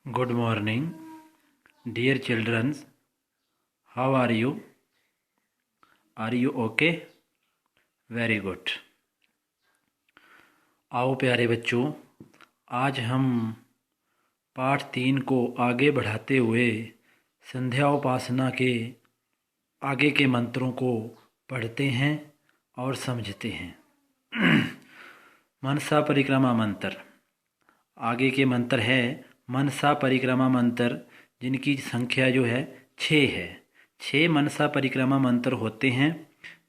Good morning, dear children. How are you? Are you okay? Very good. आओ प्यारे बच्चों, आज हम पाठ 3 को आगे बढ़ाते हुए संध्या उपासना के आगे के मंत्रों को पढ़ते हैं और समझते हैं। मनसा परिक्रमा मंत्र। आगे के मंत्र है मनसा परिक्रमा मंत्र, जिनकी संख्या जो है 6 है। 6 मनसा परिक्रमा मंत्र होते हैं।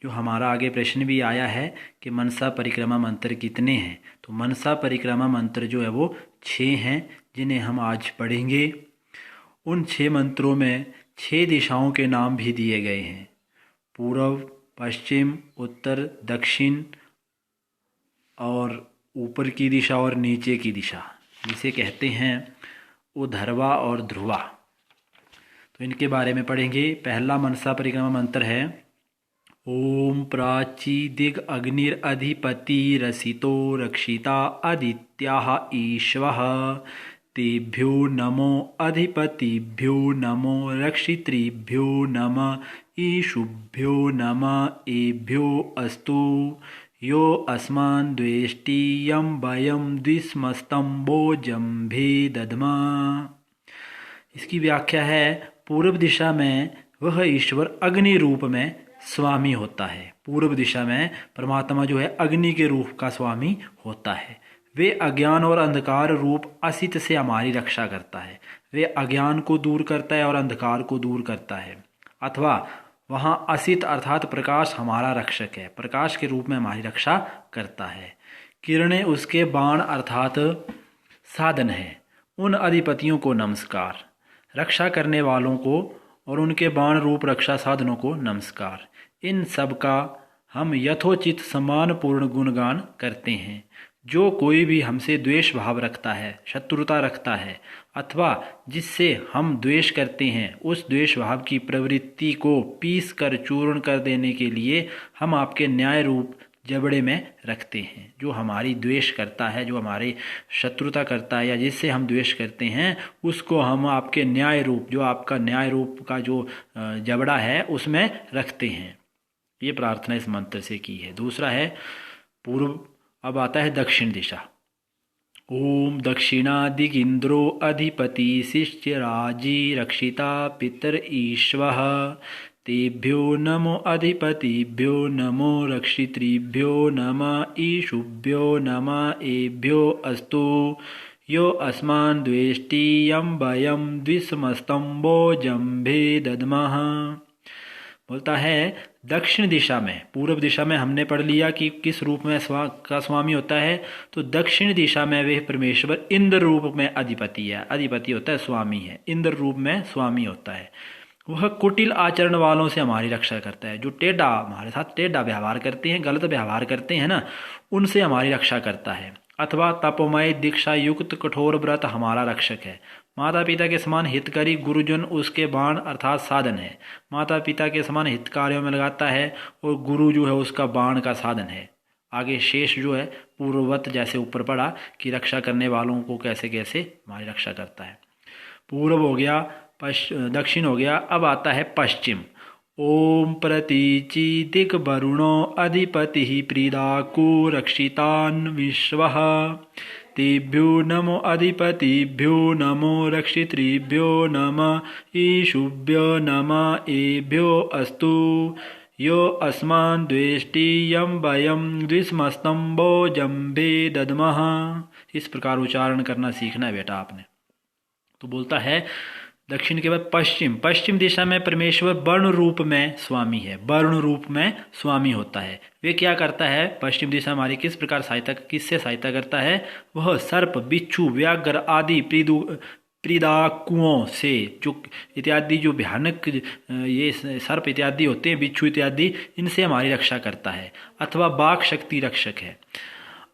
जो हमारा आगे प्रश्न भी आया है कि मनसा परिक्रमा मंत्र कितने हैं, तो मनसा परिक्रमा मंत्र जो है वो 6 हैं, जिन्हें हम आज पढ़ेंगे। उन 6 मंत्रों में 6 दिशाओं के नाम भी दिए गए हैं: पूर्व, पश्चिम, उत्तर, दक्षिण और ऊपर की दिशा और नीचे की दिशा, जिसे कहते हैं ऊर्ध्वा और ध्रुवा। तो इनके बारे में पढ़ेंगे। पहला मनसा परिक्रमा मंत्र है ओम प्राची दिग अग्निर अधिपति रसितो रक्षिता आदित्याः ईश्वः तेभ्यो नमो अधिपतिभ्यो नमो रक्षितृभ्यो नमः ईशुभ्यो नमः एभ्यो अस्तु यो अस्मान् द्वेष्टि यं वयं द्विस्मस्तम्भो जम्भे दद्मा। इसकी व्याख्या है, पूर्व दिशा में वह ईश्वर अग्नि रूप में स्वामी होता है। पूर्व दिशा में परमात्मा जो है अग्नि के रूप का स्वामी होता है। वे अज्ञान और अंधकार रूप असित से हमारी रक्षा करता है। वे अज्ञान को दूर करता है और अंधकार को दूर करता है। अथवा वहाँ असित अर्थात प्रकाश हमारा रक्षक है, प्रकाश के रूप में हमारी रक्षा करता है। किरणें उसके बाण अर्थात साधन है। उन अधिपतियों को नमस्कार, रक्षा करने वालों को और उनके बाण रूप रक्षा साधनों को नमस्कार। इन सब का हम यथोचित सम्मानपूर्ण गुणगान करते हैं। जो कोई भी हमसे द्वेष भाव रखता है, शत्रुता रखता है, अथवा जिससे हम द्वेष करते हैं, उस द्वेष भाव की प्रवृत्ति को पीस कर चूर्ण कर देने के लिए हम आपके न्याय रूप जबड़े में रखते हैं। जो हमारी द्वेष करता है, जो हमारी शत्रुता करता है या जिससे हम द्वेष करते हैं, उसको हम आपके न्याय रूप, जो आपका न्याय रूप का जो जबड़ा है, उसमें रखते हैं। ये प्रार्थना इस मंत्र से की है। दूसरा है पूर्व। अब आता है दक्षिण दिशा। ओम दक्षिणादिगिंद्रो अधिपति शिष्यराजी रक्षिता पितर ईश्वः तेभ्यो नमो अधिपतिभ्यो नमो रक्षितृभ्यो नमः ईशुभ्यो नमः एभ्यो अस्तु यो अस्मान् द्वेष्टि यं वयं द्विसमस्तम्भो जम्भे दद्मः। बोलता है दक्षिण दिशा में, पूर्व दिशा में हमने पढ़ लिया कि किस रूप में का स्वामी होता है। तो दक्षिण दिशा में वह परमेश्वर इंद्र रूप में अधिपति है। अधिपति होता है, स्वामी है, इंद्र रूप में स्वामी होता है। वह कुटिल आचरण वालों से हमारी रक्षा करता है। जो टेढ़ा हमारे साथ टेढ़ा व्यवहार करते हैं, गलत व्यवहार करते हैं ना, उनसे हमारी रक्षा करता है। अथवा तपमय दीक्षा युक्त कठोर व्रत हमारा रक्षक है। माता पिता के समान हितकारी गुरुजन उसके बाण अर्थात साधन है। माता पिता के समान हित कार्यों में लगाता है और गुरु जो है उसका बाण का साधन है। आगे शेष जो है पूर्ववत, जैसे ऊपर पढ़ा कि रक्षा करने वालों को कैसे कैसे हमारी रक्षा करता है। पूर्व हो गया, दक्षिण हो गया। अब आता है पश्चिम। ओम प्रतीचि दिक् वरुणो अधिपति प्रीदाको रक्षितान् विश्वः तेभ्यो नमो अधिपतिभ्यो नमो रक्षितृभ्यो नमः ईशुभ्यो नमः एभ्यो अस्तु यो अस्मान् द्वेष्टि यं वयं द्विसमस्तम्भो जम्भे दद्मः। इस प्रकार उच्चारण करना सीखना है बेटा आपने। तो बोलता है दक्षिण के बाद पश्चिम। पश्चिम दिशा में परमेश्वर वर्ण रूप में स्वामी है, वर्ण रूप में स्वामी होता है। वे क्या करता है, पश्चिम दिशा हमारी किस प्रकार सहायता, किससे सहायता करता है? वह सर्प, बिच्छू, व्याघ्र आदि प्रीदाकुओं से, जो इत्यादि जो भयानक ये सर्प इत्यादि होते हैं, बिच्छू इत्यादि, इनसे हमारी रक्षा करता है। अथवा वाक शक्ति रक्षक है।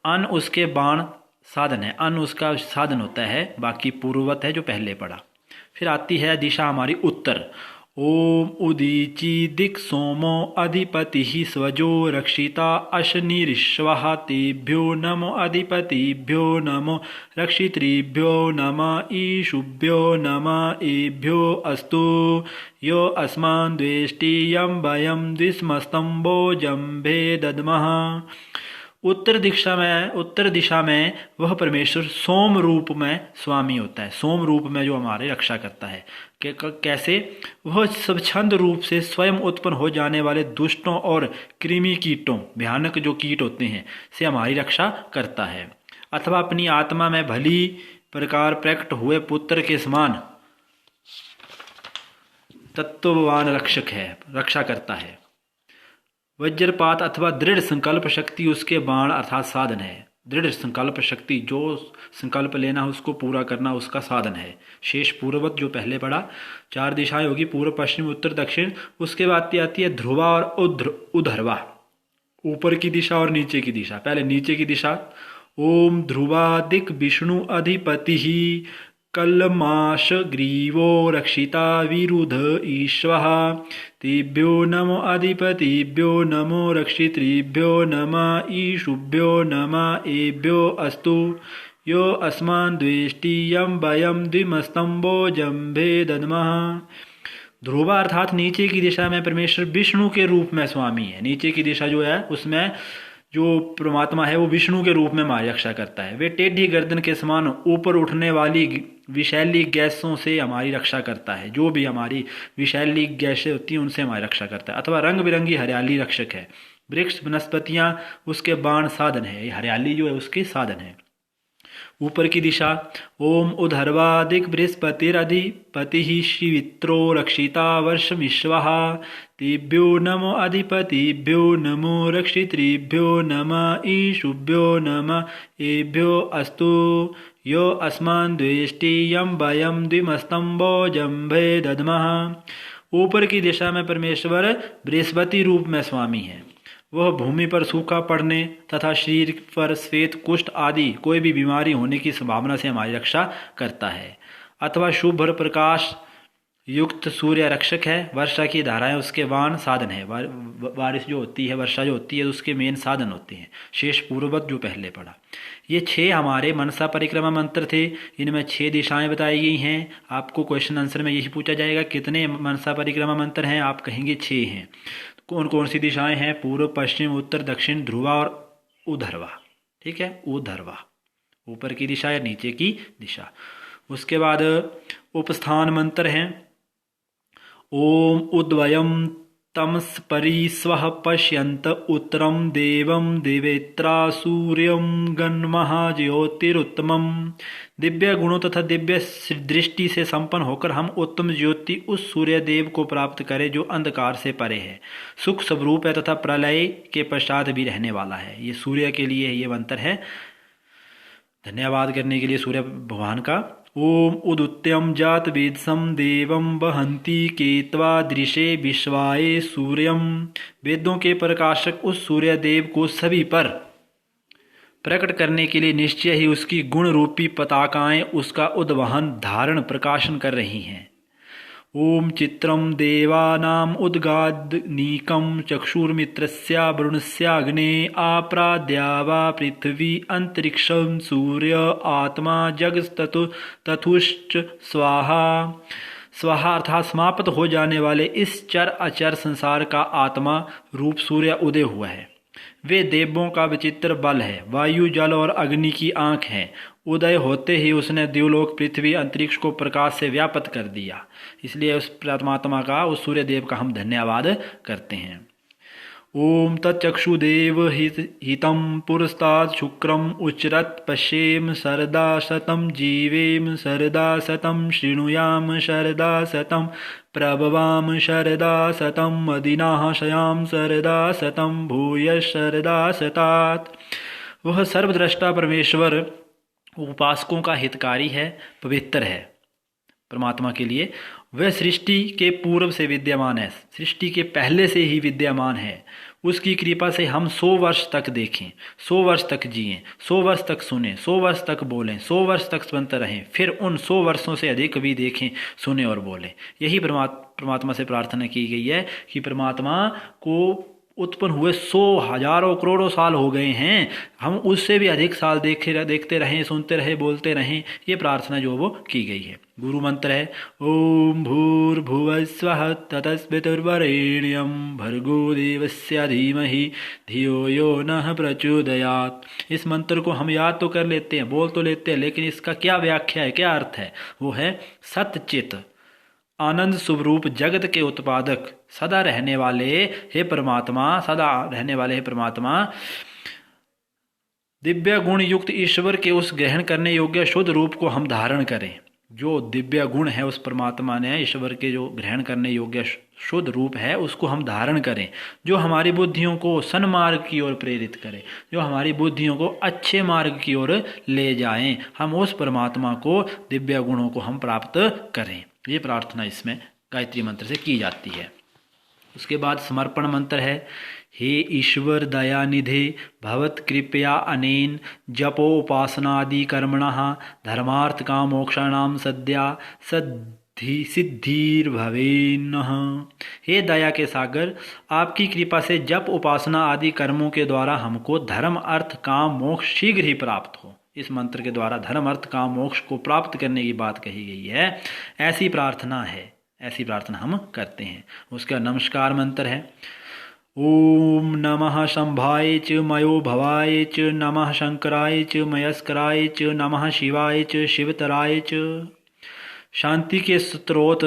अन्न उसके बाण साधन है, अन्न उसका साधन होता है। बाकी पूर्ववत है जो पहले पढ़ा। फिर आती है दिशा हमारी उत्तर। ओम उदीची दिक् सोमो अधिपतिः स्वजो रक्षिता अशनिरिश्वः तेभ्यो नमो अधिपतिभ्यो नमो रक्षितृभ्यो नमः ईशुभ्यो नमः एभ्यो अस्तु यो अस्मान् द्वेष्टि यं वयं द्विस्मस्तम्भो जम्भे दद्मः। उत्तर दिशा में वह परमेश्वर सोम रूप में स्वामी होता है। सोम रूप में जो हमारे रक्षा करता है। कैसे? वह स्वच्छंद रूप से स्वयं उत्पन्न हो जाने वाले दुष्टों और कृमि कीटों, भयानक जो कीट होते हैं, से हमारी रक्षा करता है। अथवा अपनी आत्मा में भली प्रकार प्रकट हुए पुत्र के समान तत्ववान रक्षक है, रक्षा करता है। वज्रपात अथवा दृढ़ संकल्प शक्ति उसके बाण अर्थात साधन है। दृढ़ संकल्प शक्ति, जो संकल्प लेना उसको पूरा करना उसका साधन है। शेष पूर्ववत जो पहले पढ़ा, 4 दिशाएं होगी, पूर्व पश्चिम उत्तर दक्षिण। उसके बाद आती है ध्रुवा और उधर्वा, ऊपर की दिशा और नीचे की दिशा। पहले नीचे की दिशा, ओम ध्रुवादिक विष्णु अधिपति ही कलमाश ग्रीवो रक्षिता विरुध ईश्वः तेभ्यो नमो अधिपतिभ्यो नमो रक्षितृभ्यो नमः ईशुभ्यो नमः एभ्यो अस्तु यो अस्मान् द्वेष्टि यं वयं द्विमस्तम्भो जम्भे दद्मः। ध्रुवा अर्थात नीचे की दिशा में परमेश्वर विष्णु के रूप में स्वामी है। नीचे की दिशा जो है उसमें जो परमात्मा है वो विष्णु के रूप में हमारी रक्षा करता है। वे टेढ़ी गर्दन के समान ऊपर उठने वाली विषैली गैसों से हमारी रक्षा करता है। जो भी हमारी विषैली गैसें होती हैं उनसे हमारी रक्षा करता है। अथवा रंग बिरंगी हरियाली रक्षक है। वृक्ष वनस्पतियां उसके बाण साधन है। ये हरियाली जो है उसके साधन है। ऊपर की दिशा, ओम उधर्वादिक बृहस्पतिरधिपति शिवित्रो रक्षिता वर्षमिश्वः तेभ्यो नमो अधिपतिभ्यो नमो रक्षितृभ्यो नमः ईशुभ्यो नमः एभ्यो अस्तु यो अस्मान् द्वेष्टि यं वयं द्विमस्तम्भो जम्भे दद्मः। ऊपर की दिशा में परमेश्वर बृहस्पति रूप में स्वामी है। वह भूमि पर सूखा पड़ने तथा शरीर पर श्वेत कुष्ठ आदि कोई भी बीमारी होने की संभावना से हमारी रक्षा करता है। अथवा शुभ प्रकाश युक्त सूर्य रक्षक है। वर्षा की धाराएं उसके वाहन साधन है। बारिश जो होती है, वर्षा जो होती है, उसके मेन साधन होते हैं। शेष पूर्ववत जो पहले पढ़ा। ये 6 हमारे मनसा परिक्रमा मंत्र थे। इनमें 6 दिशाएं बताई गई हैं। आपको क्वेश्चन आंसर में यही पूछा जाएगा कितने मनसा परिक्रमा मंत्र हैं, आप कहेंगे 6 हैं। कौन कौन सी दिशाएं हैं? पूर्व पश्चिम उत्तर दक्षिण ध्रुवा और उधर्वा। ठीक है, उधर्वा ऊपर की दिशा या नीचे की दिशा। उसके बाद उपस्थान मंत्र हैं। ओम उद्वयम तमस परिस्वः पश्यन्त उत्तरम देवम देवेत्रा सूर्यम गन्मः ज्योतिरुत्तमम्। दिव्य गुणों तथा दिव्य दृष्टि से संपन्न होकर हम उत्तम ज्योति उस सूर्य देव को प्राप्त करें जो अंधकार से परे है, सुख स्वरूप है तथा प्रलय के पश्चात भी रहने वाला है। ये सूर्य के लिए ये मंत्र है। धन्यवाद करने के लिए सूर्य भगवान का। ओम उदुत्यम जात वेदसम देवम वहंती केत्वा दृशे विश्वाये सूर्यम। वेदों के प्रकाशक उस सूर्य देव को सभी पर प्रकट करने के लिए निश्चय ही उसकी गुण रूपी पताकाएं उसका उद्वहन धारण प्रकाशन कर रही हैं। ओम चित्रम देवानाम उद्गादनीकम चक्षुर्मित्रस्या वरुणस्याग्ने आप्राद्यावा पृथ्वी अंतरिक्षम सूर्य आत्मा जगस्ततु तथुश्च स्वाहा। स्वाहा अर्थात समाप्त हो जाने वाले इस चर अचर संसार का आत्मा रूप सूर्य उदय हुआ है। वे देवों का विचित्र बल है। वायु जल और अग्नि की आंख है। उदय होते ही उसने द्युलोक पृथ्वी अंतरिक्ष को प्रकाश से व्याप्त कर दिया। इसलिए उस परमात्मा का, उस सूर्य देव का हम धन्यवाद करते हैं। ओम तच्चक्षुदेव हितं पुरस्तात् शुक्रम उच्चरत् पश्येम शरदा शतं जीवेम शरदा शतं शृणुयाम शरदा शतं प्रभवाम शरदा शतं मदिनाः शयाम शरदा शतं भूय शरदा शतात्। वह सर्वद्रष्टा परमेश्वर उपासकों का हितकारी है, पवित्र है। परमात्मा के लिए वह सृष्टि के पूर्व से विद्यमान है, सृष्टि के पहले से ही विद्यमान है। उसकी कृपा से हम 100 वर्ष तक देखें, 100 वर्ष तक जिएं, 100 वर्ष तक सुने, 100 वर्ष तक बोलें, 100 वर्ष तक संत रहें, फिर उन 100 वर्षों से अधिक भी देखें, सुने और बोलें। यही परमात्मा से प्रार्थना की गई है कि परमात्मा को उत्पन्न हुए 100 हजारों करोड़ों साल हो गए हैं, हम उससे भी अधिक साल देखते रहें, सुनते रहे, बोलते रहें। ये प्रार्थना जो वो की गई है। गुरु मंत्र है ओम भूर्भुवस्वः ततस्वितुर्वरेण्यं भर्गो देवस्य धीमहि धियो यो नः प्रचोदयात्। इस मंत्र को हम याद तो कर लेते हैं, बोल तो लेते हैं, लेकिन इसका क्या व्याख्या है, क्या अर्थ है? वो है सतचित आनंद स्वरूप जगत के उत्पादक सदा रहने वाले हे परमात्मा, सदा रहने वाले हे परमात्मा, दिव्य गुण युक्त ईश्वर के उस ग्रहण करने योग्य शुद्ध रूप को हम धारण करें। जो दिव्य गुण है उस परमात्मा ने ईश्वर के जो ग्रहण करने योग्य शुद्ध रूप है उसको हम धारण करें, जो हमारी बुद्धियों को सन्मार्ग की ओर प्रेरित करे, जो हमारी बुद्धियों को अच्छे मार्ग की ओर ले जाएं। हम उस परमात्मा को, दिव्य गुणों को हम प्राप्त करें। ये प्रार्थना इसमें गायत्री मंत्र से की जाती है। उसके बाद समर्पण मंत्र है हे ईश्वर दयानिधे भवत कृपया अनेन जपोपासनादि कर्मणः धर्मार्थ काम मोक्षाणाम सद्या सिद्धिर्भवेन्नः। हे दया के सागर, आपकी कृपा से जप उपासना आदि कर्मों के द्वारा हमको धर्म अर्थ काम मोक्ष शीघ्र ही प्राप्त हो। इस मंत्र के द्वारा धर्म अर्थ काम मोक्ष को प्राप्त करने की बात कही गई है। ऐसी प्रार्थना है, ऐसी प्रार्थना हम करते हैं। उसका नमस्कार मंत्र है ओम नमः शंभाय च मयो भवाय च नमः शंकराय च मयस्कराय च नमः शिवाय च शिवतराय च। शांति के स्रोत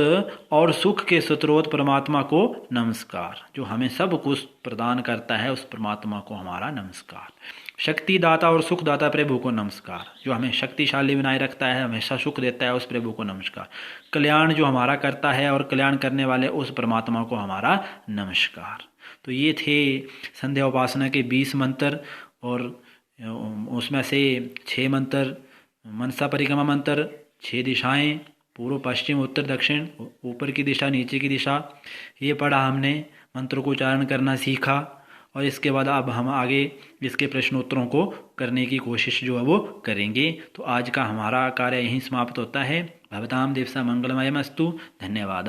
और सुख के स्रोत परमात्मा को नमस्कार। जो हमें सब कुछ प्रदान करता है उस परमात्मा को हमारा नमस्कार। शक्ति दाता और सुख दाता प्रभु को नमस्कार। जो हमें शक्तिशाली बनाए रखता है, हमेशा सुख देता है, उस प्रभु को नमस्कार। कल्याण जो हमारा करता है और कल्याण करने वाले उस परमात्मा को हमारा नमस्कार। तो ये थे संध्या उपासना के 20 मंत्र, और उसमें से 6 मंत्र मनसा परिक्रमा मंत्र, 6 दिशाएं पूर्व पश्चिम उत्तर दक्षिण, ऊपर की दिशा नीचे की दिशा, ये पढ़ा हमने, मंत्रों को उच्चारण करना सीखा। और इसके बाद अब हम आगे इसके प्रश्नोत्तरों को करने की कोशिश जो है वो करेंगे। तो आज का हमारा कार्य यहीं समाप्त होता है। भवतां दिवसा मंगलमयमस्तु। धन्यवाद।